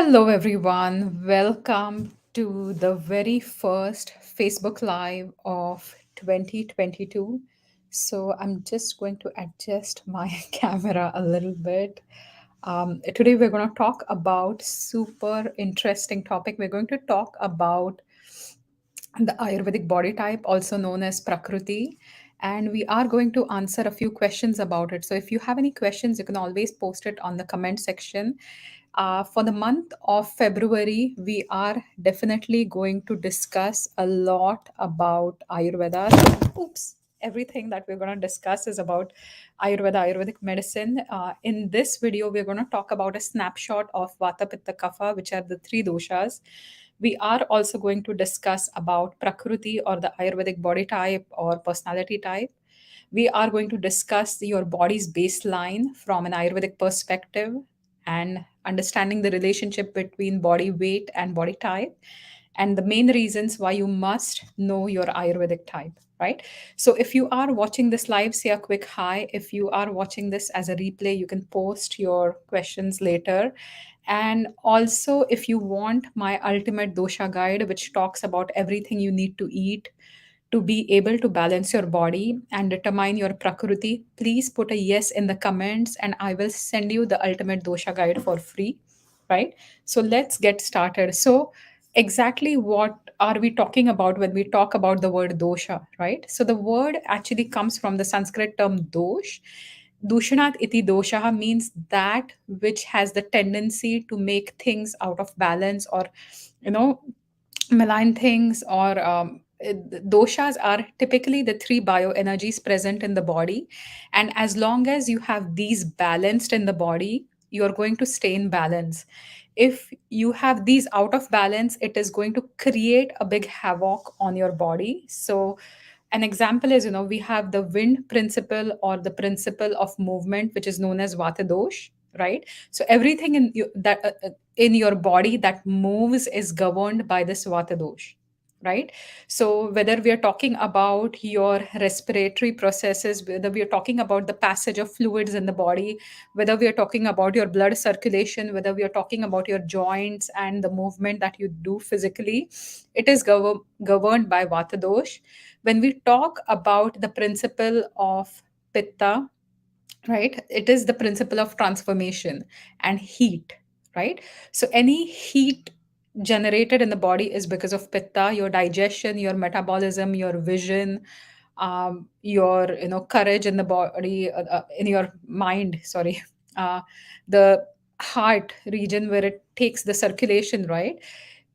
Hello, everyone. Welcome to the very first Facebook Live of 2022. So, I'm just going to adjust my camera a little bit. Today, we're going to talk about super interesting topic. We're going to talk about the Ayurvedic body type, also known as Prakriti. And we are going to answer a few questions about it. So, if you have any questions, you can always post it on the comment section. For the month of February, we are definitely going to discuss a lot about Ayurveda. So, oops. Everything that we're going to discuss is about Ayurvedic medicine. In this video, we're going to talk about a snapshot of Vata, Pitta, Kapha, which are the three doshas. We are also going to discuss about Prakriti or the Ayurvedic body type or personality type. We are going to discuss your body's baseline from an Ayurvedic perspective and understanding the relationship between body weight and body type and the main reasons why you must know your Ayurvedic type, right? So if you are watching this live, say a quick hi. If you are watching this as a replay, you can post your questions later. And also, if you want my ultimate dosha guide, which talks about everything you need to eat to be able to balance your body and determine your prakriti, please put a yes in the comments and I will send you the ultimate dosha guide for free, right? So let's get started. So, exactly what are we talking about when we talk about the word dosha, right? So, the word actually comes from the Sanskrit term dosh. Dushanat iti dosha means that which has the tendency to make things out of balance or, you know, malign things or doshas are typically the three bioenergies present in the body, and as long as you have these balanced in the body, you're going to stay in balance. If you have these out of balance, it is going to create a big havoc on your body. So an example is, we have the wind principle or the principle of movement, which is known as vata dosh, right? So everything in you, that in your body that moves is governed by this vata dosh, right? So whether we are talking about your respiratory processes, whether we are talking about the passage of fluids in the body, whether we are talking about your blood circulation, whether we are talking about your joints and the movement that you do physically, it is governed by vata dosh. When we talk about the principle of pitta, right, it is the principle of transformation and heat, right? So any heat generated in the body is because of pitta, your digestion, your metabolism, your vision, your courage in the body, in your mind, sorry, the heart region where it takes the circulation, right?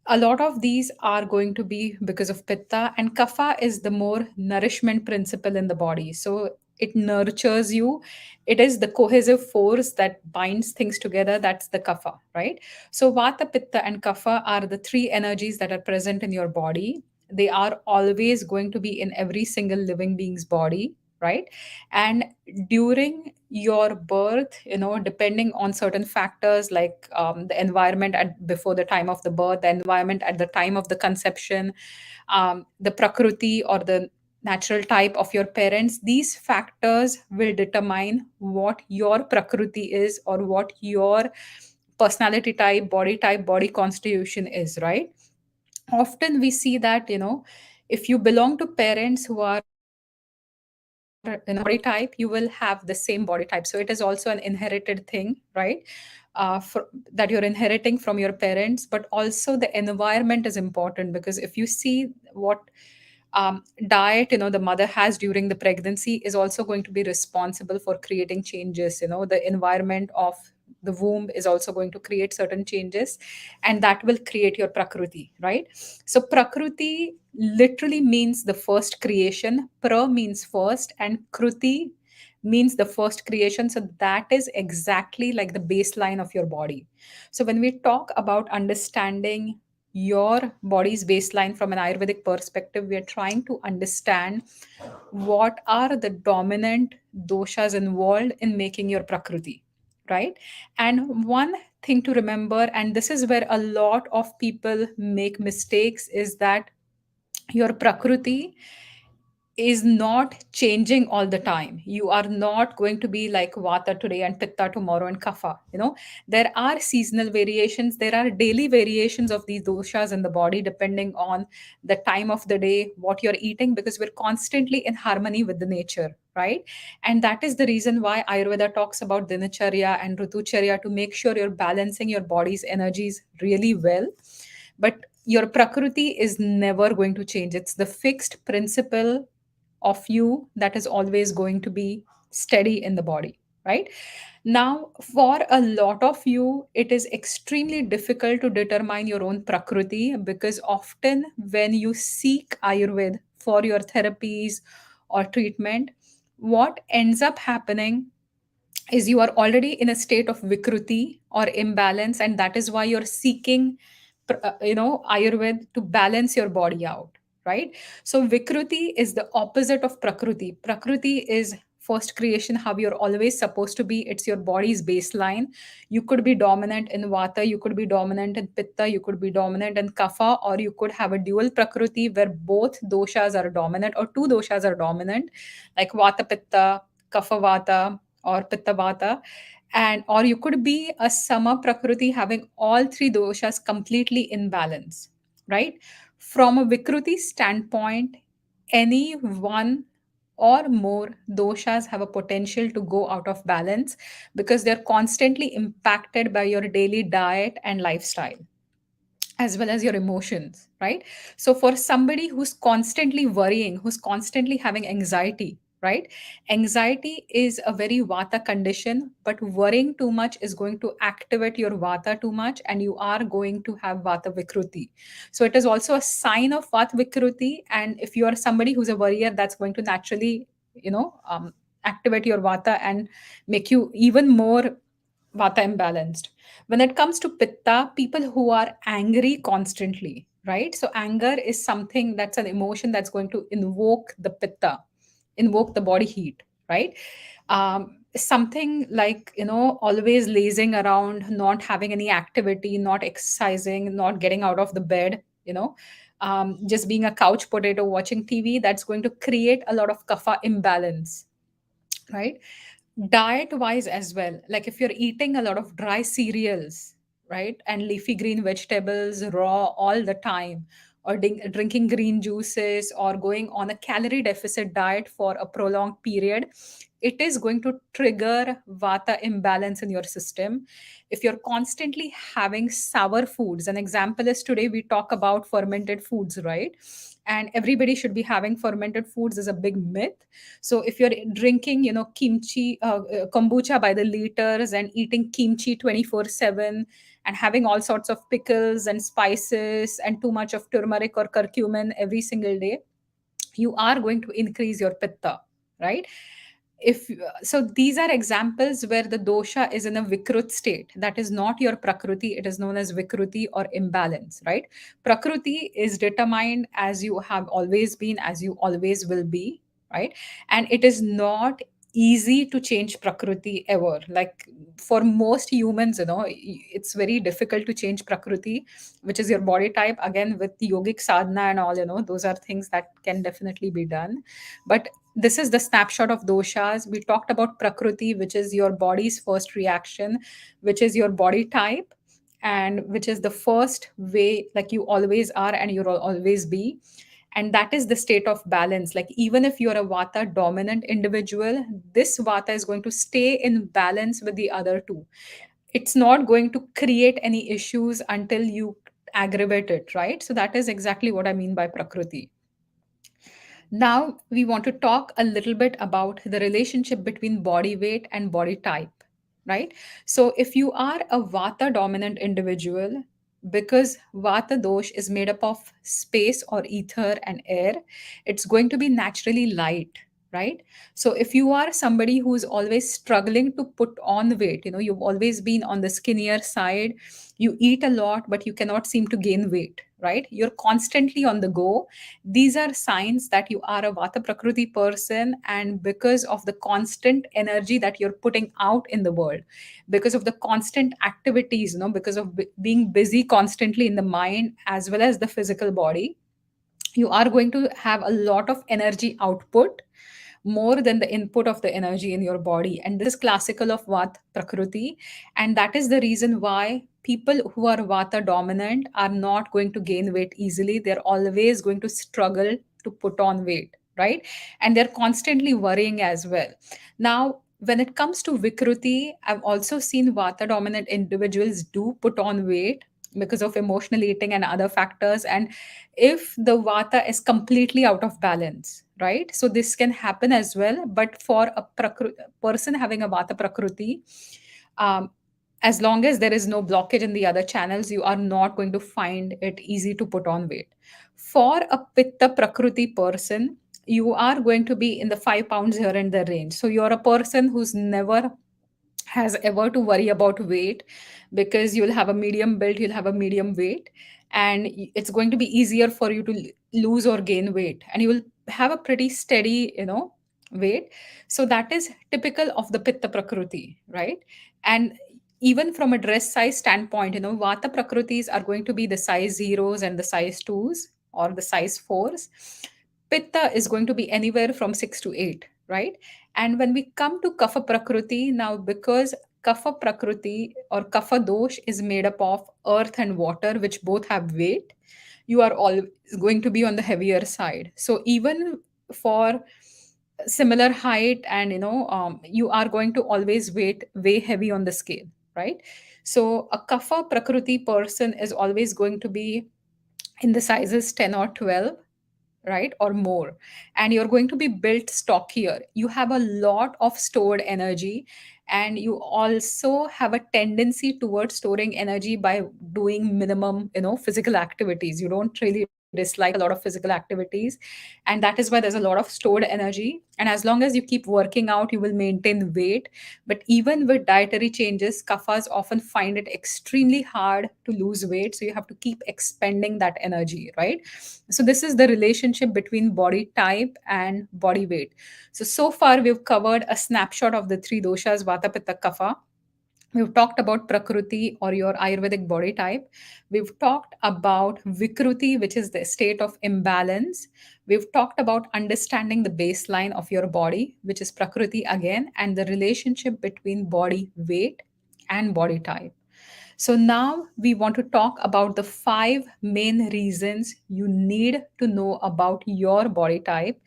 A lot of these are going to be because of pitta, and kapha is the more nourishment principle in the body, so it nurtures you. It is the cohesive force that binds things together. That's the kapha, right? So vata, pitta and kapha are the three energies that are present in your body. They are always going to be in every single living being's body, right? And during your birth, depending on certain factors like the environment at before the time of the birth, the environment at the time of the conception, the prakriti or the natural type of your parents, these factors will determine what your prakriti is or what your personality type, body constitution is, right? Often we see that, if you belong to parents who are body type, you will have the same body type. So it is also an inherited thing, right? That you're inheriting from your parents. But also the environment is important, because if you see what diet the mother has during the pregnancy is also going to be responsible for creating changes. The environment of the womb is also going to create certain changes, and that will create your prakriti, right? So prakriti literally means the first creation. Pra means first, and kruti means the first creation. So that is exactly like the baseline of your body. So when we talk about understanding your body's baseline from an Ayurvedic perspective, we are trying to understand what are the dominant doshas involved in making your prakriti, right? And one thing to remember, and this is where a lot of people make mistakes, is that your prakriti is not changing all the time. You are not going to be like Vata today and Pitta tomorrow and Kapha. There are seasonal variations, there are daily variations of these doshas in the body depending on the time of the day, what you're eating, because we're constantly in harmony with the nature, right? And that is the reason why Ayurveda talks about dinacharya and ritucharya to make sure you're balancing your body's energies really well. But your prakriti is never going to change. It's the fixed principle of you that is always going to be steady in the body, right? Now, for a lot of you, it is extremely difficult to determine your own prakriti, because often when you seek Ayurveda for your therapies or treatment, what ends up happening is you are already in a state of vikruti or imbalance, and that is why you're seeking Ayurveda to balance your body out, right? So vikruti is the opposite of prakriti. Prakriti is first creation, how you're always supposed to be. It's your body's baseline. You could be dominant in vata, you could be dominant in pitta, you could be dominant in kapha, or you could have a dual prakriti where both doshas are dominant or two doshas are dominant, like vata pitta, kapha vata, or pitta vata. And or you could be a sama prakriti having all three doshas completely in balance, right? From a vikruti standpoint, any one or more doshas have a potential to go out of balance because they're constantly impacted by your daily diet and lifestyle, as well as your emotions, right? So for somebody who's constantly worrying, who's constantly having anxiety, right? Anxiety is a very vata condition, but worrying too much is going to activate your vata too much, and you are going to have vata vikruti. So it is also a sign of vata vikruti, and if you are somebody who's a worrier, that's going to naturally, activate your vata and make you even more vata imbalanced. When it comes to pitta, people who are angry constantly, right? So anger is something that's an emotion that's going to invoke the pitta, invoke the body heat, right? Something like, always lazing around, not having any activity, not exercising, not getting out of the bed, just being a couch potato watching TV, that's going to create a lot of kapha imbalance, right? Diet wise as well, like if you're eating a lot of dry cereals, right, and leafy green vegetables raw all the time, or drinking green juices, or going on a calorie deficit diet for a prolonged period, it is going to trigger vata imbalance in your system. If you're constantly having sour foods, an example is today we talk about fermented foods, right? And everybody should be having fermented foods is a big myth. So if you're drinking, kimchi, kombucha by the liters, and eating kimchi 24/7, and having all sorts of pickles and spices and too much of turmeric or curcumin every single day, you are going to increase your pitta, right? If so, these are examples where the dosha is in a vikrut state, that is not your prakriti. It is known as vikruti or imbalance, right? Prakriti is determined as you have always been, as you always will be, right? And it is not easy to change prakriti ever. Like for most humans, it's very difficult to change prakriti, which is your body type. Again, with yogic sadhana and all, those are things that can definitely be done. But this is the snapshot of doshas. We talked about prakriti, which is your body's first reaction, which is your body type, and which is the first way, like you always are and you'll always be. And that is the state of balance. Like even if you're a vata dominant individual, this vata is going to stay in balance with the other two. It's not going to create any issues until you aggravate it, right? So that is exactly what I mean by prakriti. Now, we want to talk a little bit about the relationship between body weight and body type, right? So, if you are a Vata dominant individual, because Vata dosh is made up of space or ether and air, it's going to be naturally light, right? So, if you are somebody who's always struggling to put on weight, you've always been on the skinnier side, you eat a lot, but you cannot seem to gain weight, right? You're constantly on the go. These are signs that you are a vata prakriti person, and because of the constant energy that you're putting out in the world, because of the constant activities, because of being busy constantly in the mind as well as the physical body, you are going to have a lot of energy output more than the input of the energy in your body. And this is classical of Vata Prakriti. And that is the reason why people who are Vata dominant are not going to gain weight easily. They're always going to struggle to put on weight, right? And they're constantly worrying as well. Now, when it comes to Vikruti, I've also seen Vata dominant individuals do put on weight because of emotional eating and other factors. And if the vata is completely out of balance, right? So this can happen as well. But for a person having a vata prakruti, um, as long as there is no blockage in the other channels, you are not going to find it easy to put on weight. For a pitta prakruti person, you are going to be in the 5 pounds here and there range. So you're a person who's never has ever to worry about weight, because you'll have a medium build, you'll have a medium weight, and it's going to be easier for you to lose or gain weight, and you will have a pretty steady, weight. So that is typical of the pitta prakriti, right? And even from a dress size standpoint, vata prakritis are going to be the size zeros and the size twos or the size fours. Pitta is going to be anywhere from 6 to 8, right? And when we come to Kapha Prakriti, now because Kapha Prakriti or Kapha Dosh is made up of earth and water, which both have weight, you are always going to be on the heavier side. So even for similar height and you are going to always weigh heavy on the scale, right? So a Kapha Prakriti person is always going to be in the sizes 10 or 12, right, or more. And you're going to be built stockier, you have a lot of stored energy, and you also have a tendency towards storing energy by doing minimum, physical activities. You don't really dislike a lot of physical activities, and that is why there's a lot of stored energy. And as long as you keep working out, you will maintain weight. But even with dietary changes, kaphas often find it extremely hard to lose weight, so you have to keep expending that energy, right? So this is the relationship between body type and body weight. So far we've covered a snapshot of the three doshas, vata, pitta, kapha. We've talked about prakriti or your Ayurvedic body type. We've talked about vikruti, which is the state of imbalance. We've talked about understanding the baseline of your body, which is prakriti again, and the relationship between body weight and body type. So now we want to talk about the five main reasons you need to know about your body type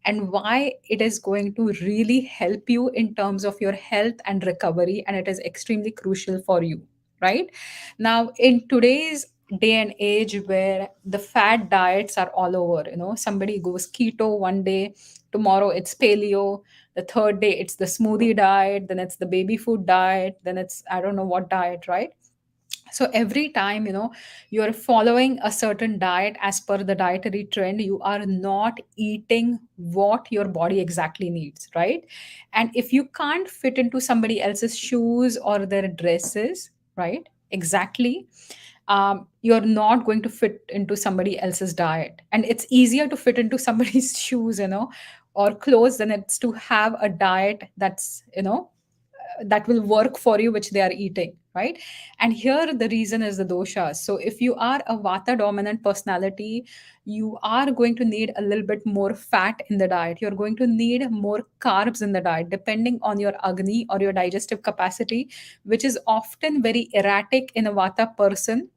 and why it is going to really help you in terms of your health and recovery, and it is extremely crucial for you, right? Now in today's day and age where the fad diets are all over, somebody goes keto one day, tomorrow it's paleo, the third day it's the smoothie diet, then it's the baby food diet, then it's I don't know what diet, right? So every time, you're following a certain diet as per the dietary trend, you are not eating what your body exactly needs, right? And if you can't fit into somebody else's shoes or their dresses, right, exactly, you're not going to fit into somebody else's diet. And it's easier to fit into somebody's shoes, or clothes, than it's to have a diet that's, that will work for you, which they are eating, right? And here the reason is the doshas. So if you are a vata dominant personality, you are going to need a little bit more fat in the diet, you're going to need more carbs in the diet, depending on your agni or your digestive capacity, which is often very erratic in a vata person.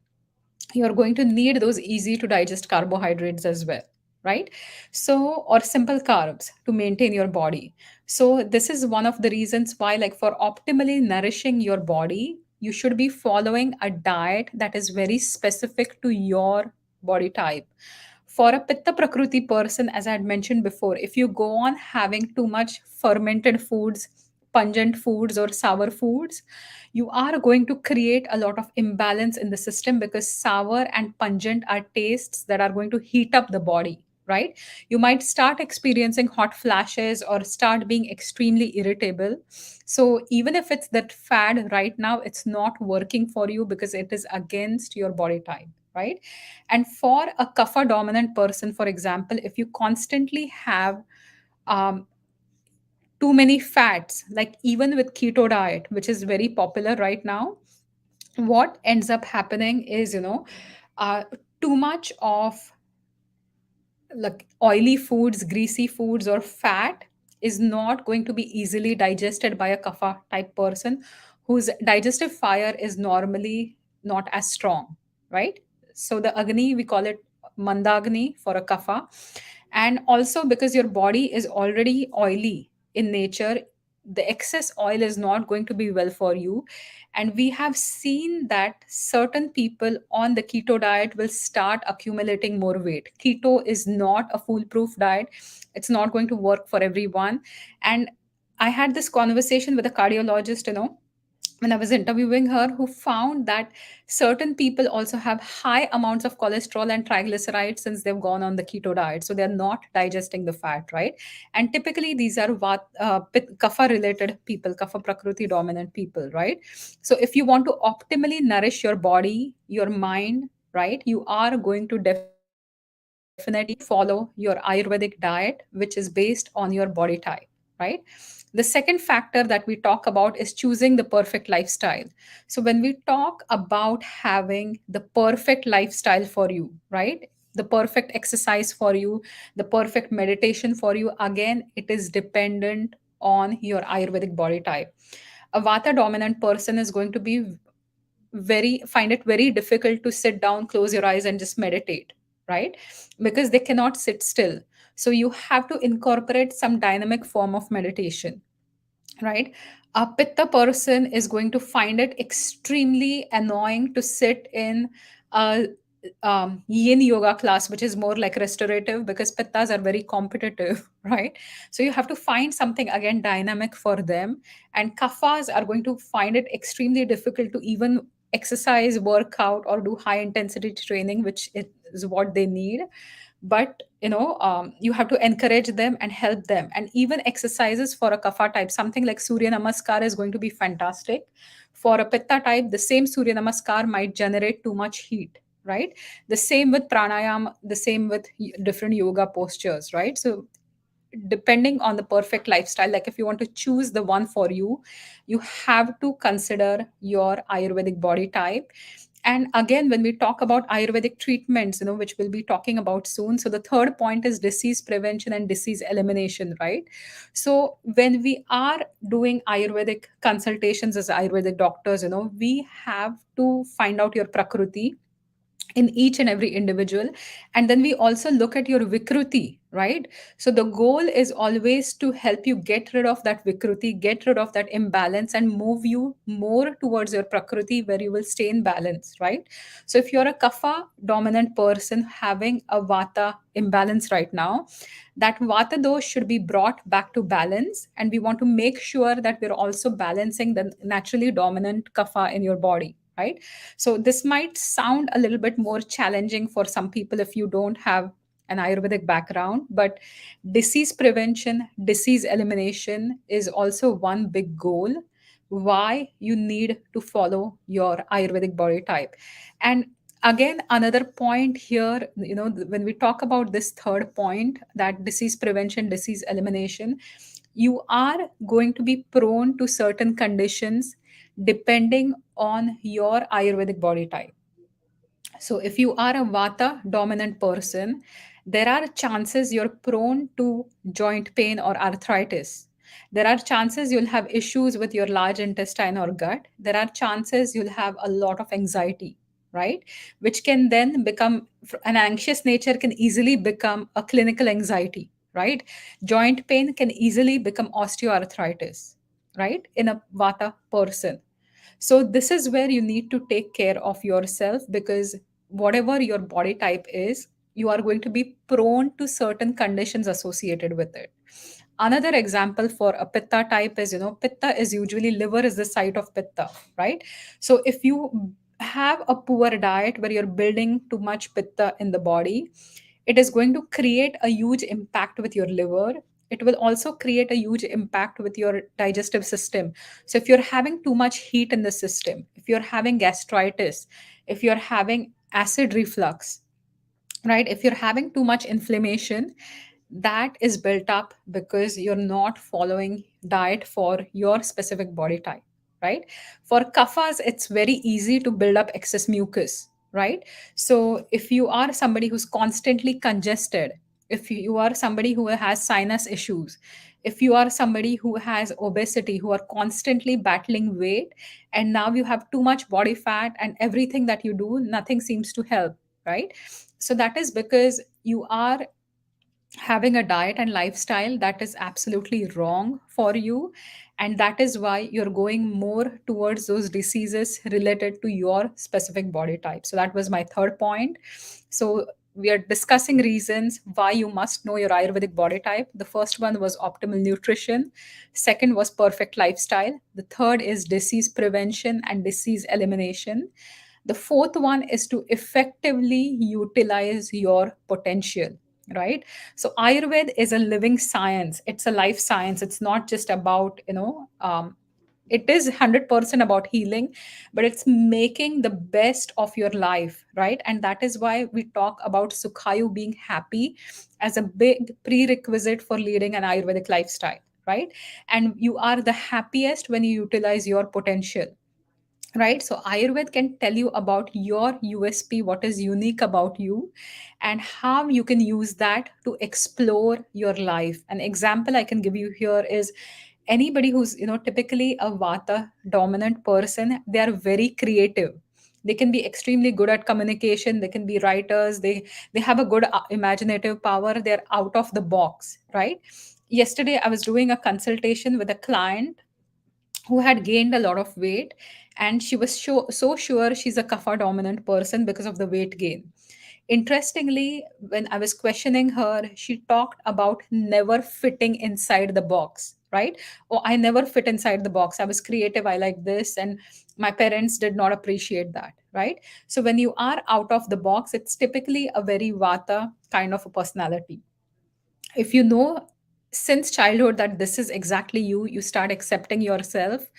You're going to need those easy to digest carbohydrates as well, right? So, or simple carbs to maintain your body. So this is one of the reasons why, like, for optimally nourishing your body, you should be following a diet that is very specific to your body type. For a pitta prakriti person, as I had mentioned before, if you go on having too much fermented foods, pungent foods, or sour foods, you are going to create a lot of imbalance in the system, because sour and pungent are tastes that are going to heat up the body, right? You might start experiencing hot flashes or start being extremely irritable. So even if it's that fad right now, it's not working for you because it is against your body type, right? And for a kapha dominant person, for example, if you constantly have um, too many fats, like even with keto diet, which is very popular right now, what ends up happening is, uh, too much of like oily foods, greasy foods, or fat is not going to be easily digested by a kapha type person whose digestive fire is normally not as strong, right? So the agni, we call it mandagni for a kapha. And also because your body is already oily in nature, the excess oil is not going to be well for you. And we have seen that certain people on the keto diet will start accumulating more weight. Keto is not a foolproof diet, it's not going to work for everyone. And I had this conversation with a cardiologist, when I was interviewing her, who found that certain people also have high amounts of cholesterol and triglycerides since they've gone on the keto diet. So they're not digesting the fat, right? And typically these are kapha related people, kapha prakriti dominant people, right? So if you want to optimally nourish your body, your mind, right, you are going to definitely follow your Ayurvedic diet, which is based on your body type, right? The second factor that we talk about is choosing the perfect lifestyle. So when we talk about having the perfect lifestyle for you, right, the perfect exercise for you, the perfect meditation for you, again it is dependent on your Ayurvedic body type. A vata dominant person is going to be very find it very difficult to sit down, close your eyes and just meditate, right? Because they cannot sit still. So you have to incorporate some dynamic form of meditation, right? A pitta person is going to find it extremely annoying to sit in a yin yoga class, which is more like restorative, because pittas are very competitive, right? So you have to find something again dynamic for them. And kaphas are going to find it extremely difficult to even exercise, work out, or do high intensity training, which is what they need. But you have to encourage them and help them. And even exercises for a kapha type, something like surya namaskar is going to be fantastic. For a pitta type, the same surya namaskar might generate too much heat, right? The same with pranayam, the same with different yoga postures, right? So depending on the perfect lifestyle, like if you want to choose the one for you, you have to consider your Ayurvedic body type. And again, when we talk about Ayurvedic treatments, which we'll be talking about soon, so the third point is disease prevention and disease elimination, right? So when we are doing Ayurvedic consultations as Ayurvedic doctors, we have to find out your Prakriti in each and every individual. And then we also look at your vikruti, right? So the goal is always to help you get rid of that vikruti, get rid of that imbalance, and move you more towards your prakriti, where you will stay in balance, right? So if you're a kapha dominant person having a vata imbalance right now, that vata dosh should be brought back to balance, and we want to make sure that we're also balancing the naturally dominant kapha in your body, right? So this might sound a little bit more challenging for some people if you don't have an Ayurvedic background, but disease prevention, disease elimination is also one big goal why you need to follow your Ayurvedic body type. And again, another point here, when we talk about this third point, that disease prevention, disease elimination, you are going to be prone to certain conditions depending on your Ayurvedic body type. So, if you are a Vata dominant person, there are chances you're prone to joint pain or arthritis. There are chances you'll have issues with your large intestine or gut. There are chances you'll have a lot of anxiety, right? Which can then become an anxious nature, can easily become a clinical anxiety, right? Joint pain can easily become osteoarthritis, right? In a Vata person. So, this is where you need to take care of yourself, because whatever your body type is, you are going to be prone to certain conditions associated with it. Another example for a Pitta type is, Pitta is usually liver is the site of Pitta, right? So, if you have a poor diet where you're building too much Pitta in the body, it is going to create a huge impact with your liver. It will also create a huge impact with your digestive system. So if you're having too much heat in the system, if you're having gastritis, if you're having acid reflux, right, if you're having too much inflammation, that is built up because you're not following diet for your specific body type, right? For kaphas, it's very easy to build up excess mucus, right? So if you are somebody who's constantly congested, if you are somebody who has sinus issues, if you are somebody who has obesity, who are constantly battling weight, and now you have too much body fat, and everything that you do, nothing seems to help, right? So that is because you are having a diet and lifestyle that is absolutely wrong for you, and that is why you're going more towards those diseases related to your specific body type. So that was my third point. So we are discussing reasons why you must know your Ayurvedic body type. The first one was optimal nutrition, second was perfect lifestyle, the third is disease prevention and disease elimination, the fourth one is to effectively utilize your potential, right? So Ayurveda is a living science, it's a life science. It's not just about, it is 100% about healing, but it's making the best of your life, right? And that is why we talk about Sukhayu, being happy, as a big prerequisite for leading an Ayurvedic lifestyle, right? And you are the happiest when you utilize your potential, right? So Ayurveda can tell you about your USP, what is unique about you, and how you can use that to explore your life. An example I can give you here is anybody who's, typically a Vata dominant person, they are very creative. They can be extremely good at communication, they can be writers, they have a good imaginative power, they're out of the box, right? Yesterday I was doing a consultation with a client who had gained a lot of weight, and she was so sure she's a kapha dominant person because of the weight gain. Interestingly, when I was questioning her, she talked about never fitting inside the box, right? Oh, I never fit inside the box, I was creative, I like this, and my parents did not appreciate that, right? So when you are out of the box, it's typically a very vata kind of a personality. If you know since childhood that this is exactly you start accepting yourself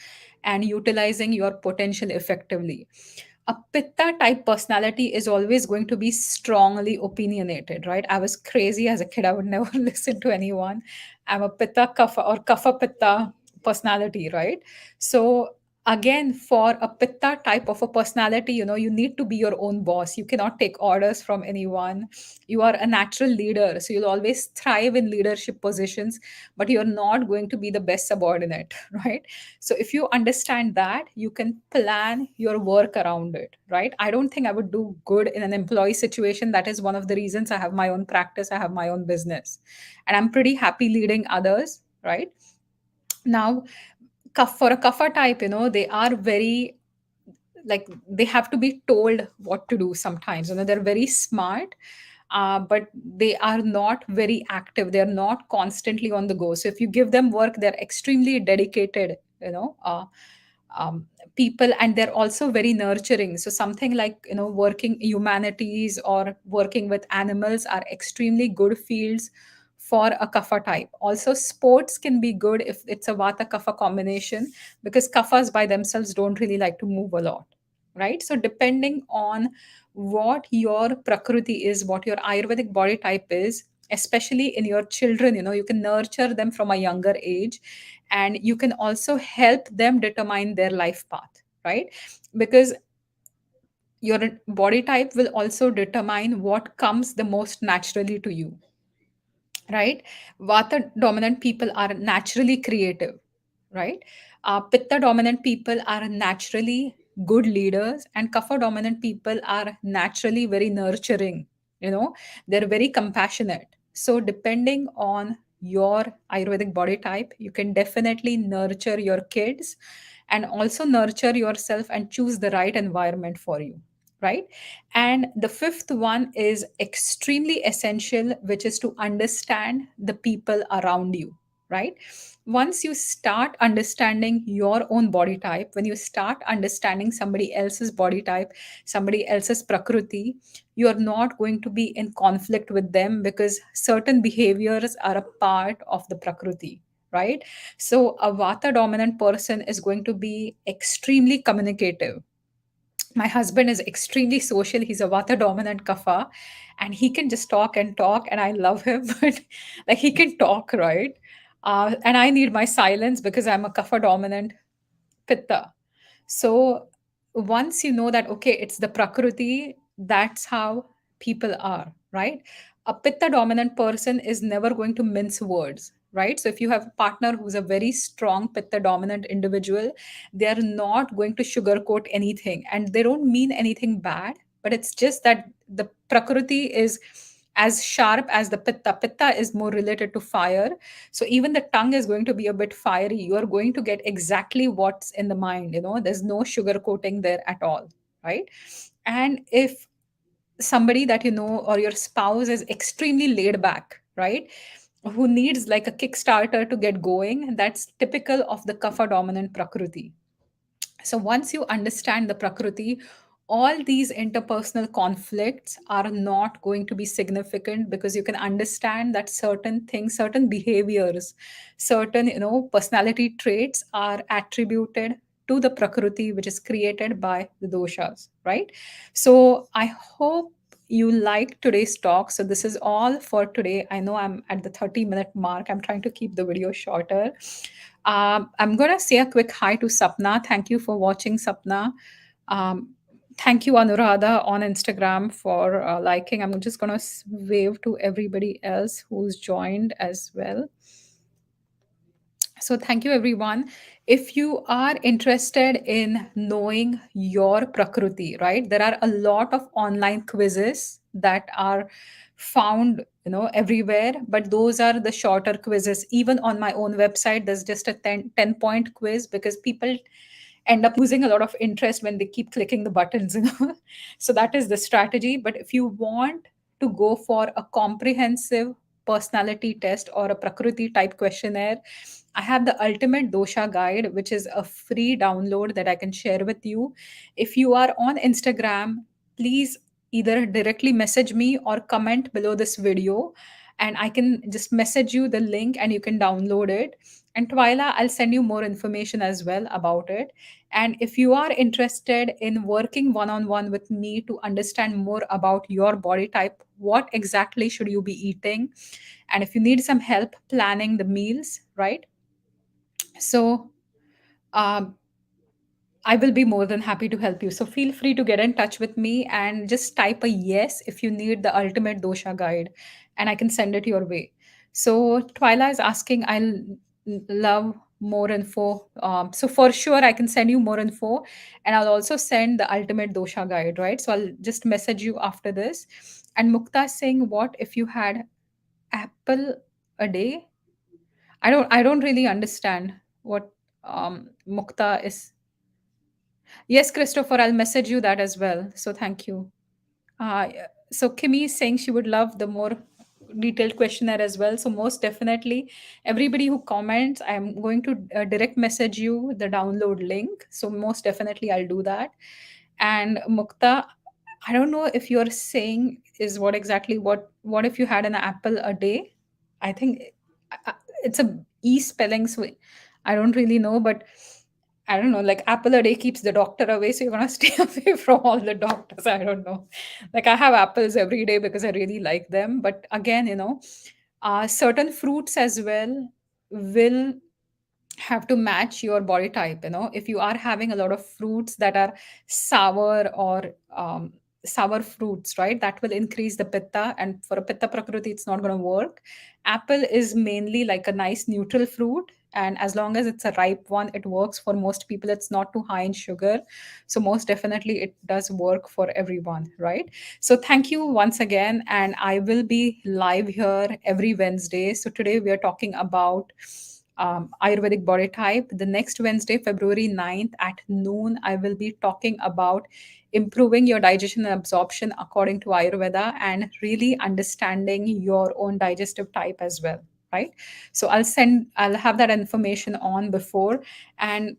and utilizing your potential effectively. A Pitta type personality is always going to be strongly opinionated, right? I was crazy as a kid, I would never listen to anyone. I'm a Pitta Kapha or Kapha Pitta personality, right? So again, for a Pitta type of a personality, you need to be your own boss, you cannot take orders from anyone. You are a natural leader, so you'll always thrive in leadership positions, but you're not going to be the best subordinate right? So if you understand that, you can plan your work around it, right? I don't think I would do good in an employee situation. That is one of the reasons I have my own practice, I have my own business, and I'm pretty happy leading others, right? Now, for a kapha type, they are very, like, they have to be told what to do sometimes. They're very smart, but they are not very active, they're not constantly on the go. So if you give them work, they're extremely dedicated, people, and they're also very nurturing. So something like, working humanities or working with animals are extremely good fields for a kapha type. Also sports can be good if it's a vata kapha combination, because kaphas by themselves don't really like to move a lot, right? So depending on what your prakriti is, what your Ayurvedic body type is, especially in your children, you can nurture them from a younger age, and you can also help them determine their life path, right? Because your body type will also determine what comes the most naturally to you, right? Vata dominant people are naturally creative, right? Pitta dominant people are naturally good leaders, and Kapha dominant people are naturally very nurturing. They're very compassionate. So, depending on your Ayurvedic body type, you can definitely nurture your kids and also nurture yourself and choose the right environment for you, right? And the fifth one is extremely essential, which is to understand the people around you, right? Once you start understanding your own body type, when you start understanding somebody else's body type, somebody else's prakriti, you're not going to be in conflict with them, because certain behaviors are a part of the prakriti, right? So a vata dominant person is going to be extremely communicative. My husband is extremely social, he's a vata dominant kapha, and he can just talk and talk, and I love him. But like, he can talk, right? And I need my silence because I'm a kapha dominant pitta. So once you know that, okay, it's the prakriti, that's how people are, right? A pitta dominant person is never going to mince words, right? So if you have a partner who's a very strong pitta dominant individual, they are not going to sugarcoat anything, and they don't mean anything bad, but it's just that the prakriti is as sharp as the pitta. Pitta is more related to fire, so even the tongue is going to be a bit fiery. You are going to get exactly what's in the mind, there's no sugarcoating there at all, right? And if somebody that you know or your spouse is extremely laid back, right, who needs like a kickstarter to get going, that's typical of the kapha dominant prakriti. So once you understand the prakriti, all these interpersonal conflicts are not going to be significant, because you can understand that certain things, certain behaviors, certain personality traits are attributed to the prakriti, which is created by the doshas, right? So I hope you like today's talk. So this is all for today. I know I'm at the 30-minute mark. I'm trying to keep the video shorter. I'm going to say a quick hi to Sapna. Thank you for watching, Sapna. Um, Thank you, Anuradha, on Instagram for liking. I'm just going to wave to everybody else who's joined as well. So, thank you, everyone. If you are interested in knowing your Prakriti, right, there are a lot of online quizzes that are found everywhere, but those are the shorter quizzes. Even on my own website there's just a 10 point quiz, because people end up losing a lot of interest when they keep clicking the buttons. So that is the strategy. But if you want to go for a comprehensive personality test or a prakriti type questionnaire, I have the ultimate dosha guide, which is a free download that I can share with you. If you are on Instagram, please either directly message me or comment below this video, and I can just message you the link and you can download it. And Twyla, I'll send you more information as well about it. And if you are interested in working one on one with me to understand more about your body type, what exactly should you be eating? And if you need some help planning the meals, right? So, um, I will be more than happy to help you. So feel free to get in touch with me and just type a yes if you need the ultimate dosha guide, and I can send it your way. So Twyla is asking, I'll love more info. So for sure, I can send you more info, and I'll also send the ultimate dosha guide, right? So I'll just message you after this. And Mukta is saying, what if you had apple a day? I don't really understand what Mukta is. Yes, Christopher, I'll message you that as well. So thank you. So Kimmy is saying she would love the more detailed questionnaire as well. So most definitely, everybody who comments, I'm going to direct message you the download link. So most definitely, I'll do that. And Mukta, I don't know if you're saying is what exactly what if you had an apple a day? I think it's a e spelling, so I don't really know, but I don't know, like apple a day keeps the doctor away, so you're gonna stay away from all the doctors. I don't know. Like I have apples every day because I really like them, but again, certain fruits as well will have to match your body type. If you are having a lot of fruits that are sour or sour fruits, right, that will increase the pitta, and for a pitta prakriti it's not going to work. Apple is mainly like a nice neutral fruit, and as long as it's a ripe one, it works for most people. It's not too high in sugar, so most definitely it does work for everyone, right? So thank you once again, and I will be live here every Wednesday. So today we are talking about Ayurvedic body type. The next Wednesday, February 9th at noon, I will be talking about improving your digestion and absorption according to Ayurveda, and really understanding your own digestive type as well. Right. So I'll have that information on before. And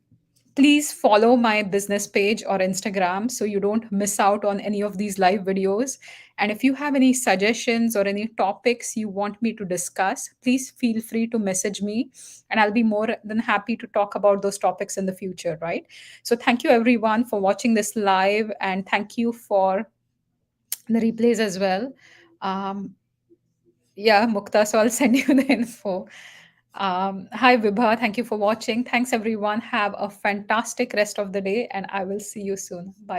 please follow my business page or Instagram so you don't miss out on any of these live videos. And if you have any suggestions or any topics you want me to discuss, please feel free to message me, and I'll be more than happy to talk about those topics in the future, right? So thank you everyone for watching this live, and thank you for the replays as well. Um, yeah, Mukta, so I'll send you the info. Hi, Vibha. Thank you for watching. Thanks, everyone. Have a fantastic rest of the day, and I will see you soon. Bye